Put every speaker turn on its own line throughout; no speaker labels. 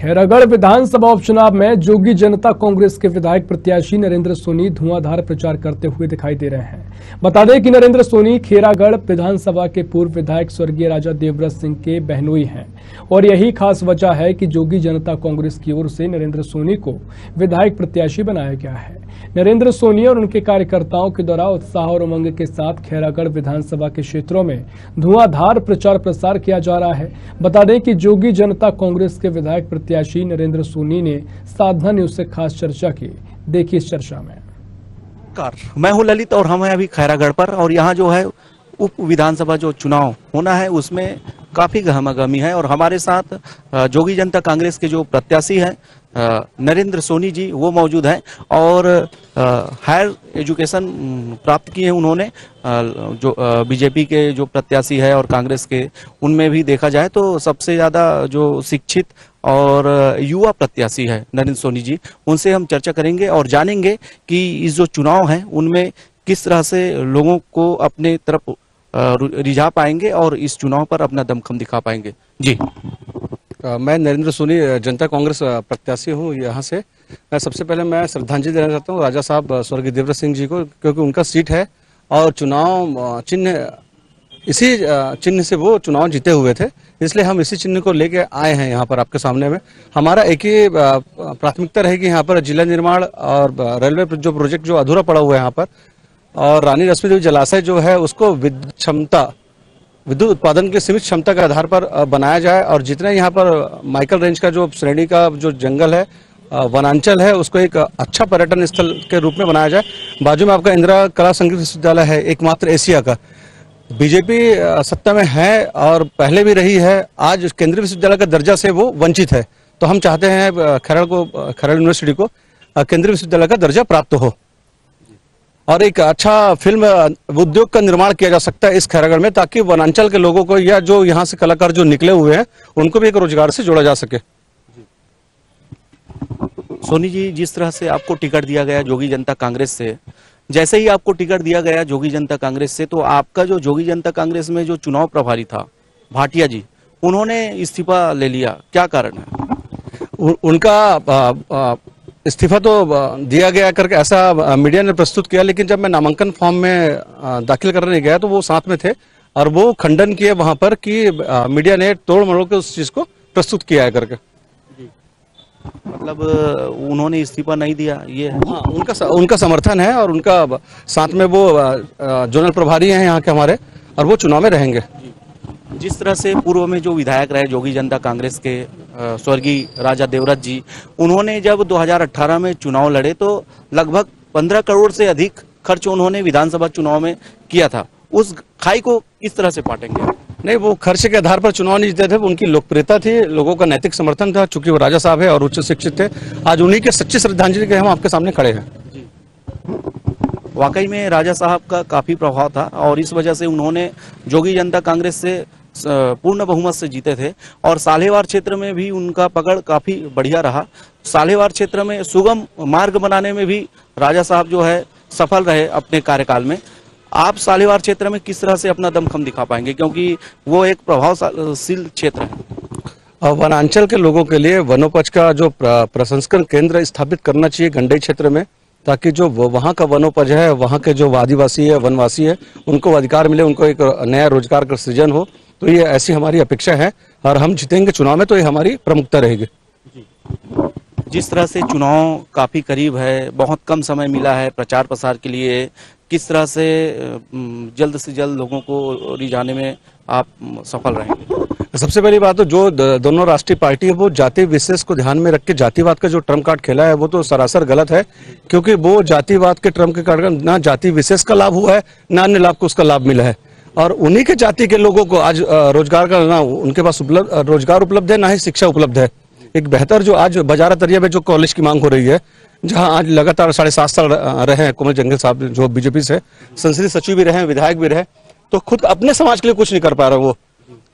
खैरागढ़ विधानसभा उपचुनाव में जोगी जनता कांग्रेस के विधायक प्रत्याशी नरेंद्र सोनी धुआंधार प्रचार करते हुए दिखाई दे रहे हैं। बता दें कि नरेंद्र सोनी खैरागढ़ विधानसभा के पूर्व विधायक स्वर्गीय राजा देवव्रत सिंह के बहनोई हैं और यही खास वजह है कि जोगी जनता कांग्रेस की ओर से नरेंद्र सोनी को विधायक प्रत्याशी बनाया गया है। नरेंद्र सोनी और उनके कार्यकर्ताओं के द्वारा उत्साह और उमंग के साथ खैरागढ़ विधानसभा के क्षेत्रों में धुआंधार प्रचार प्रसार किया जा रहा है। बता दें कि जोगी जनता कांग्रेस के विधायक प्रत्याशी नरेंद्र सोनी ने साधना न्यूज से खास चर्चा की। देखिए इस चर्चा में।
मैं हूं ललित और हम हैं अभी खैरागढ़ पर और यहाँ जो है उप विधानसभा जो चुनाव होना है उसमें काफी गहमागहमी है और हमारे साथ जोगी जनता कांग्रेस के जो प्रत्याशी हैं नरेंद्र सोनी जी वो मौजूद हैं और हायर एजुकेशन प्राप्त किए हैं उन्होंने। जो बीजेपी के जो प्रत्याशी है और कांग्रेस के उनमें भी देखा जाए तो सबसे ज्यादा जो शिक्षित और युवा प्रत्याशी है नरेंद्र सोनी जी, उनसे हम चर्चा करेंगे और जानेंगे कि इस जो चुनाव हैं उनमें किस तरह से लोगों को अपने तरफ रिझा पाएंगे और इस चुनाव पर अपना दमखम दिखा पाएंगे। जी
मैं नरेंद्र सोनी जनता कांग्रेस प्रत्याशी हूँ यहाँ से। सबसे पहले मैं श्रद्धांजलि देना चाहता हूँ राजा साहब स्वर्गीय देवव्रत सिंह जी को, क्योंकि उनका सीट है और चुनाव चिन्ह इसी चिन्ह से वो चुनाव जीते हुए थे, इसलिए हम इसी चिन्ह को लेके आए हैं यहाँ पर आपके सामने में। हमारा एक ही प्राथमिकता रहेगी यहाँ पर जिला निर्माण और रेलवे जो प्रोजेक्ट जो अधूरा पड़ा हुआ है यहाँ पर, और रानी लक्ष्मीदेवी जलाशय जो है उसको विद्युत उत्पादन की सीमित क्षमता के आधार पर बनाया जाए और जितने यहाँ पर माइकल रेंज का जो श्रेणी का जो जंगल है वनांचल है उसको एक अच्छा पर्यटन स्थल के रूप में बनाया जाए। बाजू में आपका इंदिरा कला संगीत विश्वविद्यालय है, एकमात्र एशिया का। बीजेपी सत्ता में है और पहले भी रही है, आज केंद्रीय विश्वविद्यालय का दर्जा से वो वंचित है, तो हम चाहते हैं खैरागढ़ यूनिवर्सिटी को केंद्रीय विश्वविद्यालय का दर्जा प्राप्त हो और एक अच्छा फिल्म उद्योग का निर्माण किया जा सकता है इस खैरागढ़ में, ताकि वनांचल के लोगों को या जो यहाँ से कलाकार जो निकले हुए हैं उनको भी एक रोजगार से जोड़ा जा सके।
सोनी जी, जिस तरह से आपको टिकट दिया गया जोगी जनता कांग्रेस से, जैसे ही आपको टिकट दिया गया जोगी जनता कांग्रेस से, तो आपका जो जोगी जनता कांग्रेस में जो चुनाव प्रभारी था भाटिया जी, उन्होंने इस्तीफा ले लिया, क्या कारण है?
उनका इस्तीफा तो दिया गया करके ऐसा मीडिया ने प्रस्तुत किया, लेकिन जब मैं नामांकन फॉर्म में दाखिल करने गया तो वो साथ में थे और वो खंडन किए वहां पर कि मीडिया ने तोड़ मरोड़ के उस चीज को प्रस्तुत किया है करके।
मतलब उन्होंने इस्तीफा नहीं दिया, ये है?
हाँ, उनका समर्थन है और उनका साथ में वो जोनल प्रभारी हैं यहाँ के हमारे, और वो चुनाव में रहेंगे।
जिस तरह से पूर्व में जो विधायक रहे जोगी जनता कांग्रेस के स्वर्गीय राजा देवव्रत जी, उन्होंने जब 2018 में चुनाव लड़े तो लगभग 15 करोड़ से अधिक खर्च उन्होंने विधानसभा चुनाव में किया था। उस खाई को किस तरह से पाटेंगे?
नहीं, वो खर्च के आधार पर चुनाव नहीं जीते थे, उनकी लोकप्रियता थी, लोगों का नैतिक समर्थन था, चूंकि वो राजा साहब है और उच्च शिक्षित थे। आज उन्हीं के सच्ची श्रद्धांजलि के हम आपके सामने खड़े हैं।
वाकई में राजा साहब का काफी प्रभाव था और इस वजह से उन्होंने जोगी जनता कांग्रेस से पूर्ण बहुमत से जीते थे और साल्हेवार क्षेत्र में भी उनका पकड़ काफी बढ़िया रहा। साल्हेवार क्षेत्र में सुगम मार्ग बनाने में भी राजा साहब जो है सफल रहे अपने कार्यकाल में। आप साल्हेवार क्षेत्र में किस तरह से अपना दमखम दिखा पाएंगे, क्योंकि वो एक प्रभावशील क्षेत्र है?
वनांचल के लोगों के लिए वनोपज का जो प्रसंस्करण केंद्र स्थापित करना चाहिए गंडई क्षेत्र में, ताकि जो वहाँ का वनोपज है, वहाँ के जो आदिवासी है, वनवासी है, उनको अधिकार मिले, उनको एक नया रोजगार का सृजन हो। तो ये ऐसी हमारी अपेक्षा है और हम जीतेंगे चुनाव में, तो ये हमारी प्रमुखता रहेगी।
जिस तरह से चुनाव काफी करीब है, बहुत कम समय मिला है प्रचार प्रसार के लिए, किस तरह से जल्द लोगों को रिझाने में आप सफल रहेंगे?
सबसे पहली बात तो जो दोनों राष्ट्रीय पार्टी है वो जाति विशेष को ध्यान में रख के जातिवाद का जो ट्रम्प कार्ड खेला है वो तो सरासर गलत है, क्योंकि वो जातिवाद के ट्रम्प के कारण ना जाति विशेष का लाभ हुआ है ना अन्य लाभ को उसका लाभ मिला है, और उन्हीं के जाति के लोगों को आज रोजगार का ना उनके पास रोजगार उपलब्ध है, ना ही शिक्षा उपलब्ध है। एक बेहतर जो आज बाजारा तरिया में जो कॉलेज की मांग हो रही है, जहां आज लगातार 7.5 साल रहे हैं कोमल जंगल साहब जो बीजेपी से संसदीय सचिव भी रहे, विधायक भी रहे, तो खुद अपने समाज के लिए कुछ नहीं कर पा रहे वो,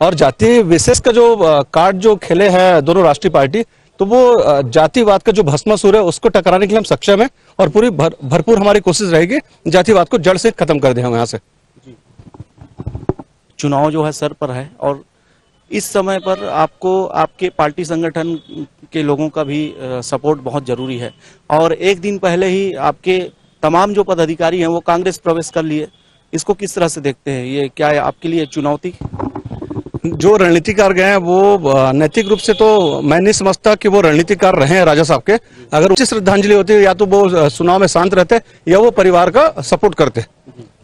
और जाति विशेष का जो कार्ड जो खेले हैं दोनों राष्ट्रीय पार्टी, तो वो जातिवाद का जो भस्मासुर है उसको टकराने के लिए हम सक्षम है और पूरी भरपूर हमारी कोशिश रहेगी जातिवाद को जड़ से खत्म कर दें हम यहाँ से।
चुनाव जो है सर पर है और इस समय पर आपको आपके पार्टी संगठन के लोगों का भी सपोर्ट बहुत जरूरी है। और एक दिन पहले ही आपके तमाम जो पदाधिकारी हैं वो कांग्रेस प्रवेश कर लिए, इसको किस तरह से देखते हैं? ये क्या है आपके लिए चुनौती?
जो रणनीतिकार गए हैं वो नैतिक रूप से तो मैं नहीं समझता कि वो रणनीतिकार रहे हैं राजा साहब के। अगर उचित श्रद्धांजलि होती या तो वो चुनाव में शांत रहते या वो परिवार का सपोर्ट करते।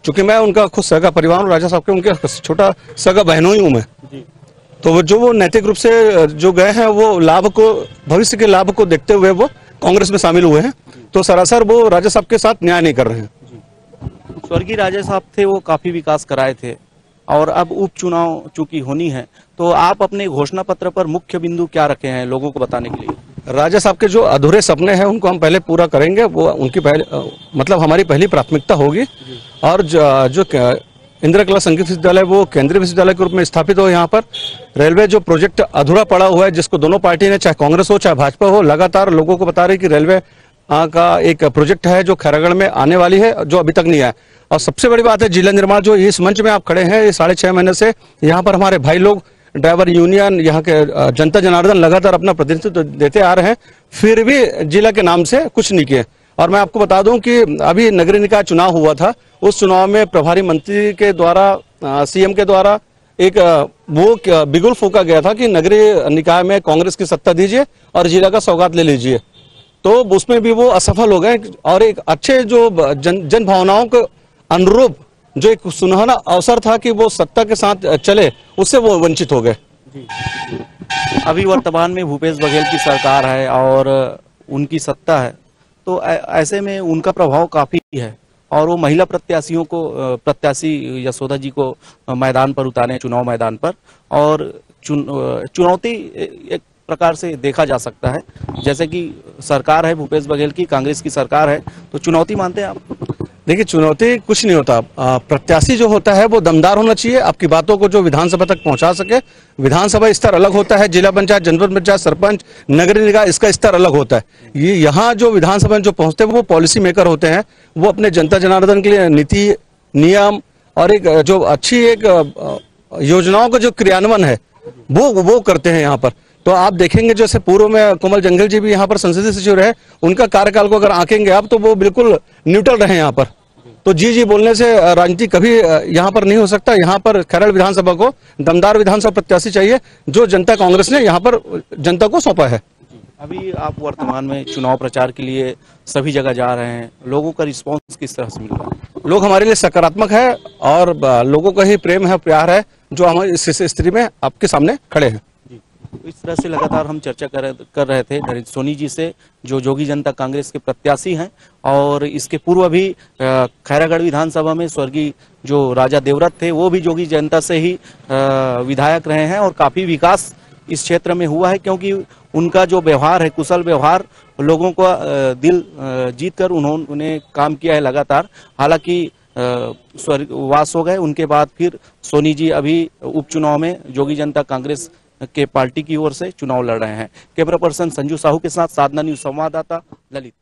क्योंकि मैं उनका खुद सगा परिवार हूँ, राजा साहब के उनके छोटा सगा बहनों ही हूँ मैं। तो वो नैतिक रूप से जो गए हैं वो लाभ को, भविष्य के लाभ को देखते हुए वो कांग्रेस में शामिल हुए हैं। तो सरासर वो राजा साहब के साथ न्याय नहीं कर रहे हैं।
स्वर्गीय राजा साहब थे, वो काफी विकास कराए थे और अब उपचुनाव चूंकि होनी है, तो आप अपने घोषणा पत्र पर मुख्य बिंदु क्या रखे हैं लोगों को बताने के लिए?
राजा साहब के जो अधूरे सपने हैं उनको हम पहले पूरा करेंगे, वो उनकी मतलब हमारी पहली प्राथमिकता होगी। और जो इंदिरा कला संगीत विश्वविद्यालय वो केंद्रीय विश्वविद्यालय के रूप में स्थापित हो। यहाँ पर रेलवे जो प्रोजेक्ट अधूरा पड़ा हुआ है, जिसको दोनों पार्टी ने, चाहे कांग्रेस हो चाहे भाजपा हो, लगातार लोगों को बता रही कि रेलवे का एक प्रोजेक्ट है जो खैरागढ़ में आने वाली है, जो अभी तक नहीं आया। और सबसे बड़ी बात है जिला निर्माण, जो इस मंच में आप खड़े हैं, ये 6.5 महीने से यहाँ पर हमारे भाई लोग, ड्राइवर यूनियन, यहाँ के जनता जनार्दन लगातार अपना प्रतिनिधित्व देते आ रहे हैं, फिर भी जिला के नाम से कुछ नहीं किए। और मैं आपको बता दूं कि अभी नगरीय निकाय चुनाव हुआ था, उस चुनाव में प्रभारी मंत्री के द्वारा, सीएम के द्वारा एक वो बिगुल फूका गया था कि नगरीय निकाय में कांग्रेस की सत्ता दीजिए और जिला का सौगात ले लीजिए। तो उसमें भी वो असफल हो गए और एक अच्छे जो जन भावनाओं के अनुरूप जो एक सुनहरा अवसर था कि वो सत्ता के साथ चले, उससे वो वंचित हो गए।
अभी वर्तमान में भूपेश बघेल की सरकार है और उनकी सत्ता है, तो ऐसे में उनका प्रभाव काफी है और वो महिला प्रत्याशियों को, प्रत्याशी यशोदा जी को मैदान पर उतारे, चुनाव मैदान पर। और चुनौती एक प्रकार से देखा जा सकता है, जैसे कि सरकार है भूपेश बघेल की, कांग्रेस की सरकार है, तो चुनौती मानते हैं आप?
देखिए, चुनौती कुछ नहीं होता। प्रत्याशी जो होता है वो दमदार होना चाहिए, आपकी बातों को जो विधानसभा तक पहुंचा सके। विधानसभा स्तर अलग होता है, जिला पंचायत, जनपद पंचायत, सरपंच, नगरीय निकाय, इसका स्तर अलग होता है। ये यहाँ जो विधानसभा में जो पहुंचते हैं वो पॉलिसी मेकर होते हैं, वो अपने जनता जनार्दन के लिए नीति, नियम और एक जो अच्छी एक योजनाओं का जो क्रियान्वयन है वो करते हैं यहाँ पर। तो आप देखेंगे जैसे पूर्व में कोमल जंगल जी भी यहाँ पर संसदीय सचिव रहे, उनका कार्यकाल को अगर आंकेंगे आप तो वो बिल्कुल न्यूट्रल रहे यहाँ पर। तो जी बोलने से राजनीति कभी यहाँ पर नहीं हो सकता। यहाँ पर खैरागढ़ विधानसभा को दमदार विधानसभा प्रत्याशी चाहिए, जो जनता कांग्रेस ने यहाँ पर जनता को सौंपा है।
अभी आप वर्तमान में चुनाव प्रचार के लिए सभी जगह जा रहे हैं, लोगों का रिस्पॉन्स किस तरह से मिल रहा है?
लोग हमारे लिए सकारात्मक है और लोगों का ही प्रेम है, प्यार है, जो हम इस स्थिति में आपके सामने खड़े हैं।
इस तरह से लगातार हम चर्चा कर रहे थे नरेंद्र सोनी जी से, जो जोगी जनता कांग्रेस के प्रत्याशी हैं। और इसके पूर्व भी खैरागढ़ विधानसभा में स्वर्गीय जो राजा देवव्रत थे, वो भी जोगी जनता से ही विधायक रहे हैं और काफी विकास इस क्षेत्र में हुआ है, क्योंकि उनका जो व्यवहार है, कुशल व्यवहार, लोगों का दिल जीत कर उन्होंने काम किया है लगातार। हालांकि स्वर्गवास हो गए, उनके बाद फिर सोनी जी अभी उपचुनाव में जोगी जनता कांग्रेस के पार्टी की ओर से चुनाव लड़ रहे हैं। कैमरा पर्सन संजू साहू के साथ साधना न्यूज संवाददाता ललित।